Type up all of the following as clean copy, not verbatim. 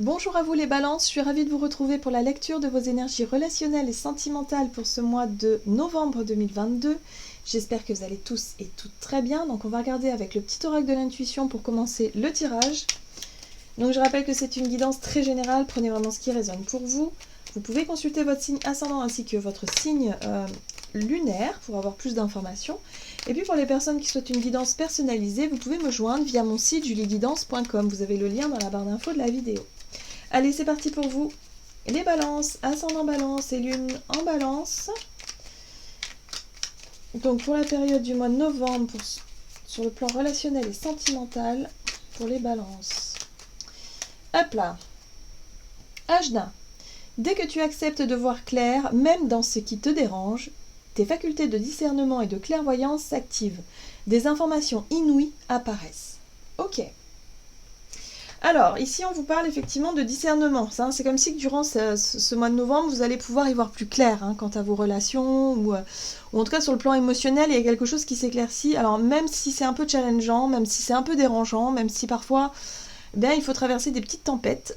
Bonjour à vous les balances, je suis ravie de vous retrouver pour la lecture de vos énergies relationnelles et sentimentales pour ce mois de novembre 2022. J'espère que vous allez tous et toutes très bien. Donc on va regarder avec le petit oracle de l'intuition pour commencer le tirage. Donc je rappelle que c'est une guidance très générale, prenez vraiment ce qui résonne pour vous. Vous pouvez consulter votre signe ascendant ainsi que votre signe lunaire pour avoir plus d'informations. Et puis pour les personnes qui souhaitent une guidance personnalisée, vous pouvez me joindre via mon site julieguidance.com. Vous avez le lien dans la barre d'infos de la vidéo. Allez, c'est parti pour vous. Les balances, ascendant balance et lune en balance. Donc pour la période du mois de novembre, sur le plan relationnel et sentimental, pour les balances. Hop là. Ajna. Dès que tu acceptes de voir clair, même dans ce qui te dérange, tes facultés de discernement et de clairvoyance s'activent. Des informations inouïes apparaissent. Ok. Alors, ici, on vous parle effectivement de discernement. C'est comme si que durant ce mois de novembre, vous allez pouvoir y voir plus clair quant à vos relations, ou en tout cas sur le plan émotionnel, il y a quelque chose qui s'éclaircit. Alors, même si c'est un peu challengeant, même si c'est un peu dérangeant, même si parfois, il faut traverser des petites tempêtes,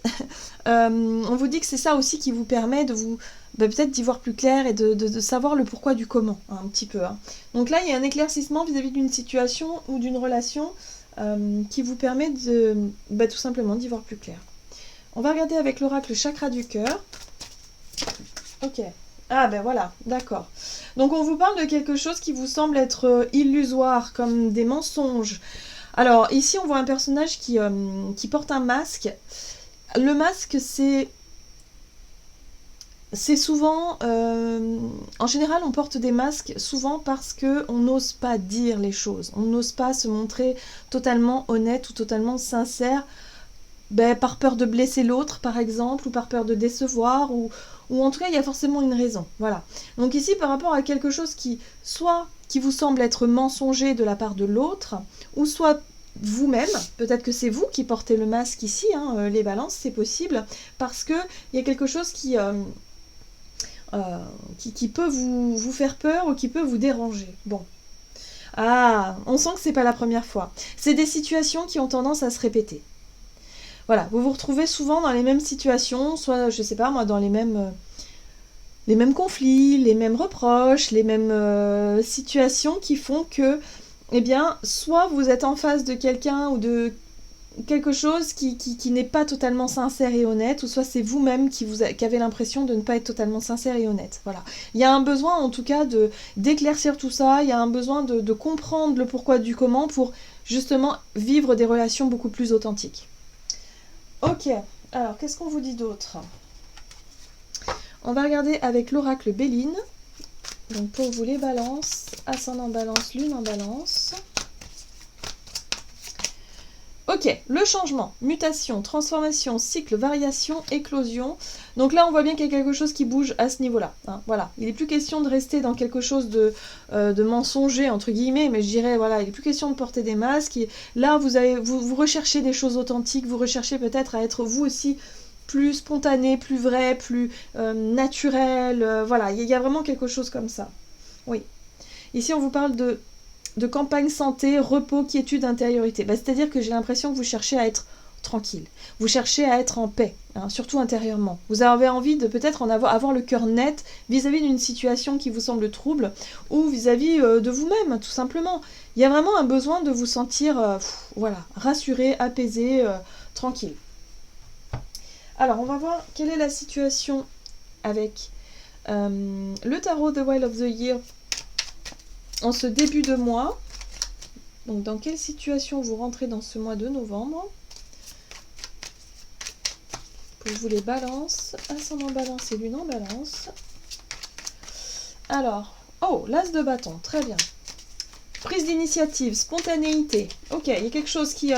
on vous dit que c'est ça aussi qui vous permet de vous... peut-être d'y voir plus clair et de savoir le pourquoi du comment, un petit peu. Donc là, il y a un éclaircissement vis-à-vis d'une situation ou d'une relation qui vous permet de tout simplement d'y voir plus clair. On va regarder avec l'oracle chakra du cœur. Ok. Ah voilà, d'accord. Donc on vous parle de quelque chose qui vous semble être illusoire, comme des mensonges. Alors ici on voit un personnage qui porte un masque. Le masque c'est souvent, en général on porte des masques souvent parce qu'on n'ose pas dire les choses, on n'ose pas se montrer totalement honnête ou totalement sincère, par peur de blesser l'autre par exemple, ou par peur de décevoir, ou en tout cas il y a forcément une raison, voilà. Donc ici par rapport à quelque chose qui vous semble être mensonger de la part de l'autre, ou soit vous-même, peut-être que c'est vous qui portez le masque ici, les balances, c'est possible, parce qu'il y a quelque chose qui peut vous faire peur ou qui peut vous déranger. Bon. Ah, on sent que c'est pas la première fois. C'est des situations qui ont tendance à se répéter. Voilà, vous vous retrouvez souvent dans les mêmes situations, soit, je sais pas moi, dans les mêmes conflits, les mêmes reproches, les mêmes situations qui font que, soit vous êtes en face de quelqu'un ou de quelque chose qui n'est pas totalement sincère et honnête, ou soit c'est vous-même qui avez l'impression de ne pas être totalement sincère et honnête. Voilà. Il y a un besoin en tout cas d'éclaircir tout ça, il y a un besoin de comprendre le pourquoi du comment pour justement vivre des relations beaucoup plus authentiques. Ok, alors qu'est-ce qu'on vous dit d'autre? On va regarder avec l'oracle Béline. Donc pour vous les balances, ascendant balance, lune en balance. Ok, le changement, mutation, transformation, cycle, variation, éclosion. Donc là, on voit bien qu'il y a quelque chose qui bouge à ce niveau-là. Voilà, il n'est plus question de rester dans quelque chose de mensonger, entre guillemets, mais je dirais, voilà, il n'est plus question de porter des masques. Là, vous recherchez des choses authentiques, vous recherchez peut-être à être vous aussi plus spontané, plus vrai, plus naturel. Voilà, il y a vraiment quelque chose comme ça. Oui. Ici, on vous parle de campagne santé, repos, quiétude, intériorité. C'est-à-dire que j'ai l'impression que vous cherchez à être tranquille. Vous cherchez à être en paix, surtout intérieurement. Vous avez envie de peut-être avoir le cœur net vis-à-vis d'une situation qui vous semble trouble, ou vis-à-vis de vous-même, tout simplement. Il y a vraiment un besoin de vous sentir rassuré, apaisé, tranquille. Alors, on va voir quelle est la situation avec le tarot The Wheel of the Year en ce début de mois. Donc dans quelle situation vous rentrez dans ce mois de novembre? Pour vous les balances, ascendant balance et lune en balance. Alors, l'as de bâton, très bien. Prise d'initiative, spontanéité. Ok, il y a quelque chose qui...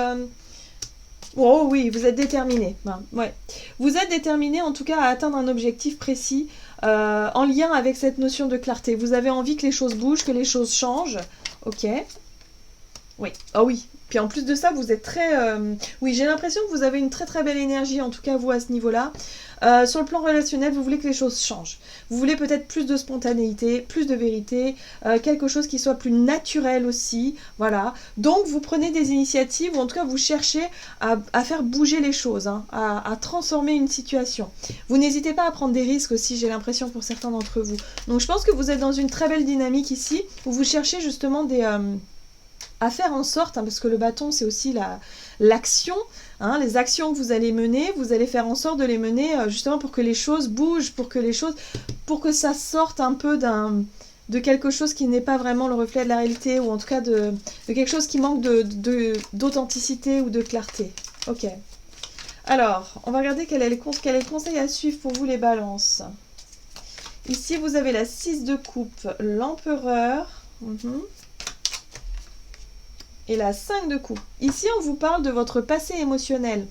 Oh oui, vous êtes déterminé. Ouais. Vous êtes déterminé en tout cas à atteindre un objectif précis en lien avec cette notion de clarté. Vous avez envie que les choses bougent, que les choses changent. Ok. Oui. Oh oui. Puis en plus de ça, vous êtes très... Oui, j'ai l'impression que vous avez une très très belle énergie, en tout cas vous à ce niveau-là. Sur le plan relationnel, vous voulez que les choses changent. Vous voulez peut-être plus de spontanéité, plus de vérité, quelque chose qui soit plus naturel aussi, voilà. Donc vous prenez des initiatives, ou en tout cas vous cherchez à faire bouger les choses, hein, à transformer une situation. Vous n'hésitez pas à prendre des risques aussi, j'ai l'impression pour certains d'entre vous. Donc je pense que vous êtes dans une très belle dynamique ici, où vous cherchez justement à faire en sorte, hein, parce que le bâton c'est aussi l'action, hein, les actions que vous allez mener, vous allez faire en sorte de les mener justement pour que les choses bougent, pour que ça sorte un peu de quelque chose qui n'est pas vraiment le reflet de la réalité, ou en tout cas de quelque chose qui manque d'authenticité ou de clarté. Ok. Alors, on va regarder quel est le conseil à suivre pour vous les balances. Ici, vous avez la 6 de coupe, l'empereur. Et la 5 de coupe. Ici, on vous parle de votre passé émotionnel.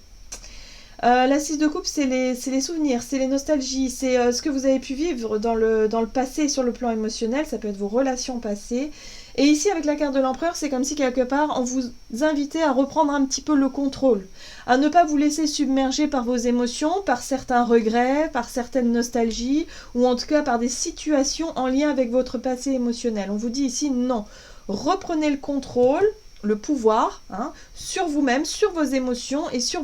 La 6 de coupe, c'est les souvenirs, c'est les nostalgies, c'est ce que vous avez pu vivre dans le passé sur le plan émotionnel, ça peut être vos relations passées. Et ici, avec la carte de l'empereur, c'est comme si quelque part, on vous invitait à reprendre un petit peu le contrôle, à ne pas vous laisser submerger par vos émotions, par certains regrets, par certaines nostalgies, ou en tout cas par des situations en lien avec votre passé émotionnel. On vous dit ici, non, reprenez le contrôle, le pouvoir, hein, sur vous-même, sur vos émotions et sur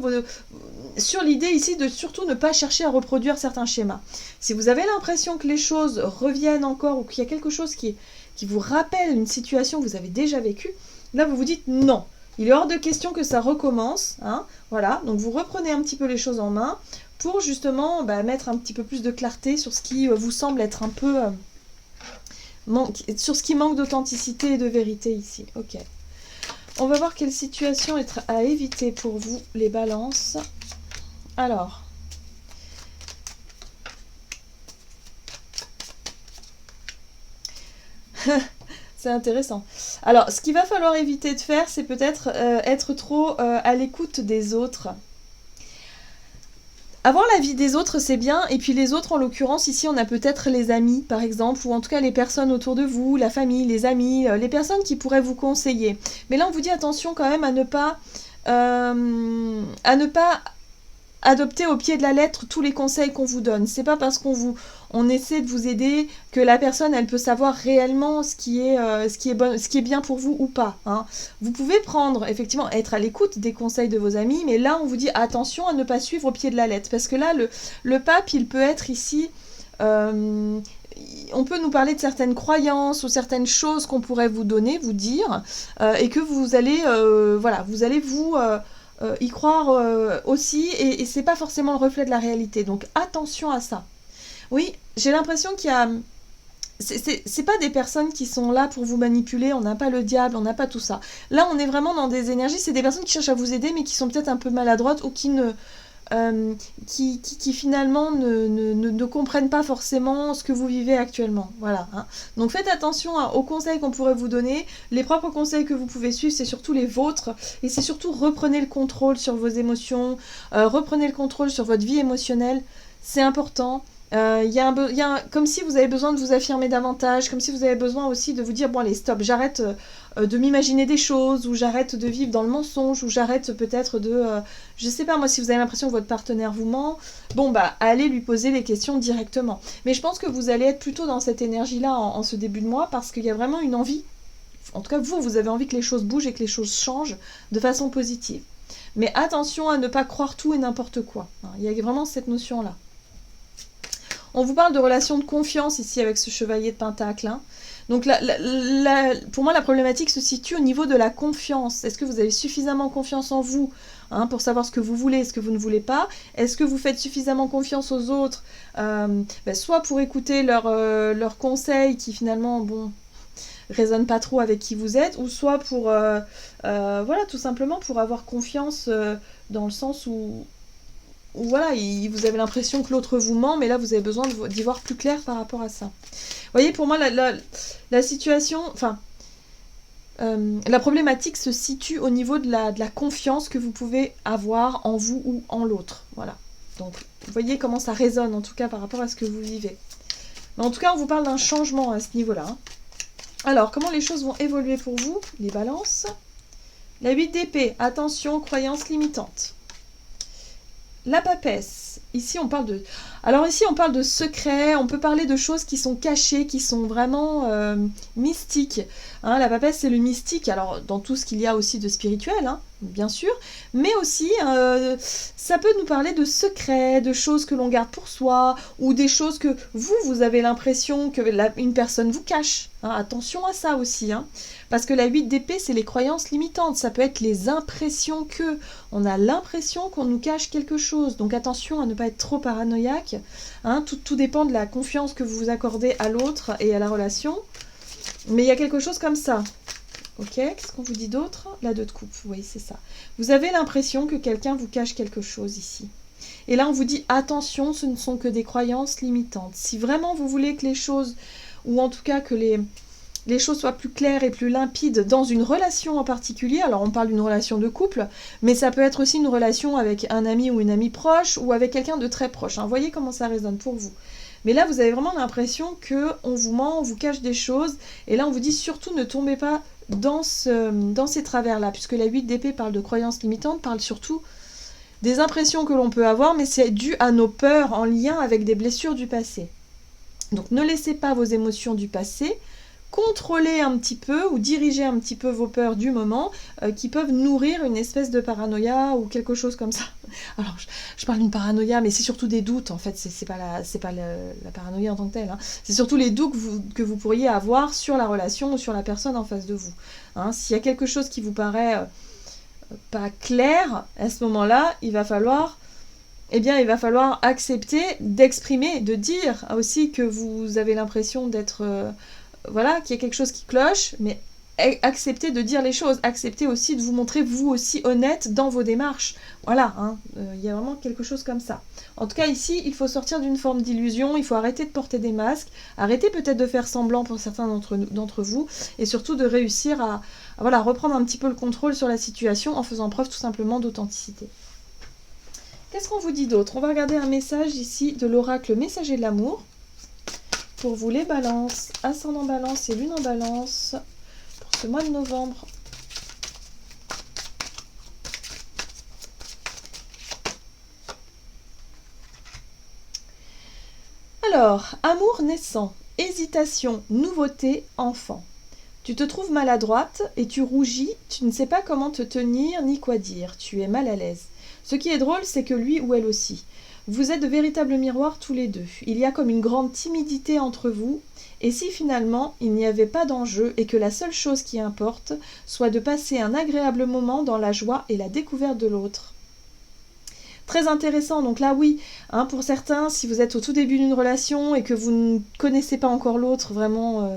l'idée ici de surtout ne pas chercher à reproduire certains schémas. Si vous avez l'impression que les choses reviennent encore ou qu'il y a quelque chose qui vous rappelle une situation que vous avez déjà vécue, là vous vous dites non, il est hors de question que ça recommence, hein, voilà, donc vous reprenez un petit peu les choses en main pour justement mettre un petit peu plus de clarté sur ce qui vous semble être un peu sur ce qui manque d'authenticité et de vérité ici. Ok. On va voir quelle situation est à éviter pour vous, les balances. Alors. C'est intéressant. Alors, ce qu'il va falloir éviter de faire, c'est peut-être être trop à l'écoute des autres. Avoir l'avis des autres, c'est bien, et puis les autres, en l'occurrence, ici, on a peut-être les amis, par exemple, ou en tout cas les personnes autour de vous, la famille, les amis, les personnes qui pourraient vous conseiller. Mais là, on vous dit attention quand même à ne pas adopter au pied de la lettre tous les conseils qu'on vous donne. C'est pas parce qu'on essaie de vous aider que la personne, elle peut savoir réellement ce qui est bien pour vous ou pas. Hein. Vous pouvez prendre, effectivement, être à l'écoute des conseils de vos amis, mais là, on vous dit attention à ne pas suivre au pied de la lettre. Parce que là, le pape, il peut être ici... on peut nous parler de certaines croyances ou certaines choses qu'on pourrait vous donner, vous dire, et que vous allez, y croire aussi, et c'est pas forcément le reflet de la réalité. Donc attention à ça. Oui, j'ai l'impression qu'il y a... C'est pas des personnes qui sont là pour vous manipuler, on n'a pas le diable, on n'a pas tout ça. Là, on est vraiment dans des énergies, c'est des personnes qui cherchent à vous aider, mais qui sont peut-être un peu maladroites, ou qui finalement ne comprennent pas forcément ce que vous vivez actuellement. Voilà. Hein. Donc faites attention aux conseils qu'on pourrait vous donner. Les propres conseils que vous pouvez suivre, c'est surtout les vôtres. Et c'est surtout reprenez le contrôle sur vos émotions, reprenez le contrôle sur votre vie émotionnelle. C'est important. Comme si vous avez besoin de vous affirmer davantage, comme si vous avez besoin aussi de vous dire, bon allez, stop, j'arrête de m'imaginer des choses, ou j'arrête de vivre dans le mensonge, ou j'arrête peut-être je sais pas moi, si vous avez l'impression que votre partenaire vous ment, bon allez lui poser les questions directement. Mais je pense que vous allez être plutôt dans cette énergie-là en ce début de mois, parce qu'il y a vraiment une envie, en tout cas vous avez envie que les choses bougent et que les choses changent de façon positive. Mais attention à ne pas croire tout et n'importe quoi. Il y a vraiment cette notion-là. On vous parle de relations de confiance ici avec ce chevalier de pentacle. Hein. Donc pour moi, la problématique se situe au niveau de la confiance. Est-ce que vous avez suffisamment confiance en vous pour savoir ce que vous voulez, ce que vous ne voulez pas? Est-ce que vous faites suffisamment confiance aux autres soit pour écouter leurs conseils qui finalement, résonnent pas trop avec qui vous êtes, ou soit pour, tout simplement pour avoir confiance dans le sens où voilà, vous avez l'impression que l'autre vous ment, mais là vous avez besoin d'y voir plus clair par rapport à ça. Vous voyez, pour moi, la situation, la problématique se situe au niveau de la confiance que vous pouvez avoir en vous ou en l'autre. Voilà. Donc, vous voyez comment ça résonne, en tout cas, par rapport à ce que vous vivez. Mais en tout cas, on vous parle d'un changement à ce niveau-là. Hein. Alors, comment les choses vont évoluer pour vous, les balances? La 8 d'épée, attention, croyances limitantes. La papesse, ici on parle de... Alors ici on parle de secrets, on peut parler de choses qui sont cachées, qui sont vraiment mystiques. Hein, la papesse c'est le mystique, alors dans tout ce qu'il y a aussi de spirituel, hein, bien sûr, mais aussi ça peut nous parler de secrets, de choses que l'on garde pour soi, ou des choses que vous avez l'impression que une personne vous cache. Hein, attention à ça aussi, hein, parce que la 8 d'épée c'est les croyances limitantes, ça peut être les impressions que... On a l'impression qu'on nous cache quelque chose, donc attention à ne pas être trop paranoïaque. Hein, tout dépend de la confiance que vous vous accordez à l'autre et à la relation. Mais il y a quelque chose comme ça. Ok, qu'est-ce qu'on vous dit d'autre? La 2 de coupe, oui, c'est ça. Vous avez l'impression que quelqu'un vous cache quelque chose ici. Et là, on vous dit, attention, ce ne sont que des croyances limitantes. Si vraiment vous voulez que les choses, ou en tout cas que les choses soient plus claires et plus limpides dans une relation en particulier, alors on parle d'une relation de couple, mais ça peut être aussi une relation avec un ami ou une amie proche, ou avec quelqu'un de très proche. Hein. Voyez comment ça résonne pour vous. Mais là, vous avez vraiment l'impression qu'on vous ment, on vous cache des choses, et là, on vous dit surtout ne tombez pas dans ces travers-là, puisque la 8 d'épée parle de croyances limitantes, parle surtout des impressions que l'on peut avoir, mais c'est dû à nos peurs en lien avec des blessures du passé. Donc ne laissez pas vos émotions du passé contrôler un petit peu ou diriger un petit peu vos peurs du moment qui peuvent nourrir une espèce de paranoïa ou quelque chose comme ça. Alors, je parle d'une paranoïa, mais c'est surtout des doutes, en fait, c'est pas la paranoïa en tant que telle. Hein. C'est surtout les doutes que vous pourriez avoir sur la relation ou sur la personne en face de vous. Hein, s'il y a quelque chose qui vous paraît pas clair, à ce moment-là, il va falloir accepter d'exprimer, de dire aussi que vous avez l'impression d'être... voilà, qu'il y a quelque chose qui cloche, mais acceptez de dire les choses, acceptez aussi de vous montrer vous aussi honnête dans vos démarches. Voilà, hein, y a vraiment quelque chose comme ça. En tout cas, ici, il faut sortir d'une forme d'illusion, il faut arrêter de porter des masques, arrêter peut-être de faire semblant pour certains d'entre vous, et surtout de réussir à voilà, reprendre un petit peu le contrôle sur la situation en faisant preuve tout simplement d'authenticité. Qu'est-ce qu'on vous dit d'autre? On va regarder un message ici de l'oracle messager de l'amour. Pour vous les balances, ascendant balance et lune en balance, pour ce mois de novembre. Alors, amour naissant, hésitation, nouveauté, enfant. Tu te trouves maladroite et tu rougis, tu ne sais pas comment te tenir ni quoi dire, tu es mal à l'aise. Ce qui est drôle, c'est que lui ou elle aussi. Vous êtes de véritables miroirs tous les deux. Il y a comme une grande timidité entre vous. Et si finalement il n'y avait pas d'enjeu et que la seule chose qui importe soit de passer un agréable moment dans la joie et la découverte de l'autre. Très intéressant, donc là oui, hein, pour certains, si vous êtes au tout début d'une relation et que vous ne connaissez pas encore l'autre vraiment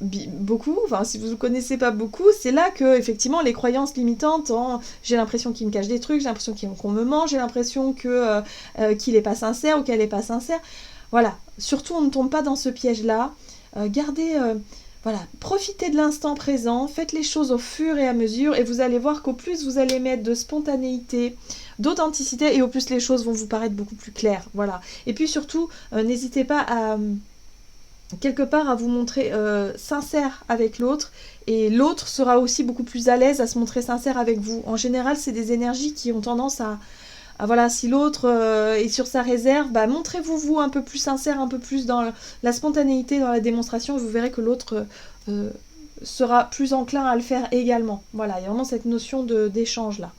beaucoup, enfin si vous ne connaissez pas beaucoup, c'est là que effectivement les croyances limitantes en j'ai l'impression qu'il me cache des trucs, j'ai l'impression qu'on me ment, j'ai l'impression que qu'il n'est pas sincère ou qu'elle n'est pas sincère. Voilà, surtout on ne tombe pas dans ce piège-là. Gardez, voilà, profitez de l'instant présent, faites les choses au fur et à mesure et vous allez voir qu'au plus vous allez mettre de spontanéité, d'authenticité et au plus les choses vont vous paraître beaucoup plus claires. Voilà. Et puis surtout, n'hésitez pas à quelque part à vous montrer sincère avec l'autre et l'autre sera aussi beaucoup plus à l'aise à se montrer sincère avec vous. En général, c'est des énergies qui ont tendance à voilà, si l'autre est sur sa réserve, bah, montrez-vous vous un peu plus sincère, un peu plus dans la spontanéité, dans la démonstration, et vous verrez que l'autre sera plus enclin à le faire également. Voilà, il y a vraiment cette notion d'échange là.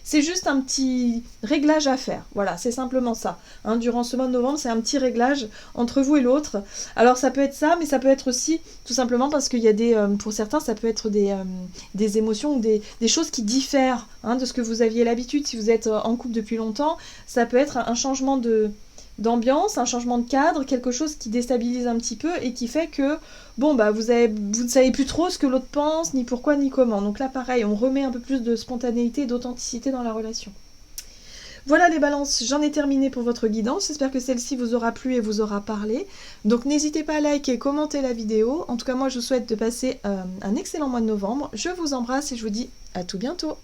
C'est juste un petit réglage à faire. Voilà, c'est simplement ça. Hein, durant ce mois de novembre, c'est un petit réglage entre vous et l'autre. Alors ça peut être ça, mais ça peut être aussi tout simplement parce qu'il y a des, pour certains, ça peut être des émotions ou des choses qui diffèrent hein, de ce que vous aviez l'habitude. Si vous êtes en couple depuis longtemps, ça peut être un changement d'ambiance, un changement de cadre, quelque chose qui déstabilise un petit peu et qui fait que bon bah vous ne savez plus trop ce que l'autre pense, ni pourquoi ni comment. Donc là pareil, on remet un peu plus de spontanéité et d'authenticité dans la relation. Voilà les balances, j'en ai terminé pour votre guidance, j'espère que celle-ci vous aura plu et vous aura parlé. Donc n'hésitez pas à liker, commenter la vidéo. En tout cas moi je vous souhaite de passer un excellent mois de novembre. Je vous embrasse et je vous dis à tout bientôt.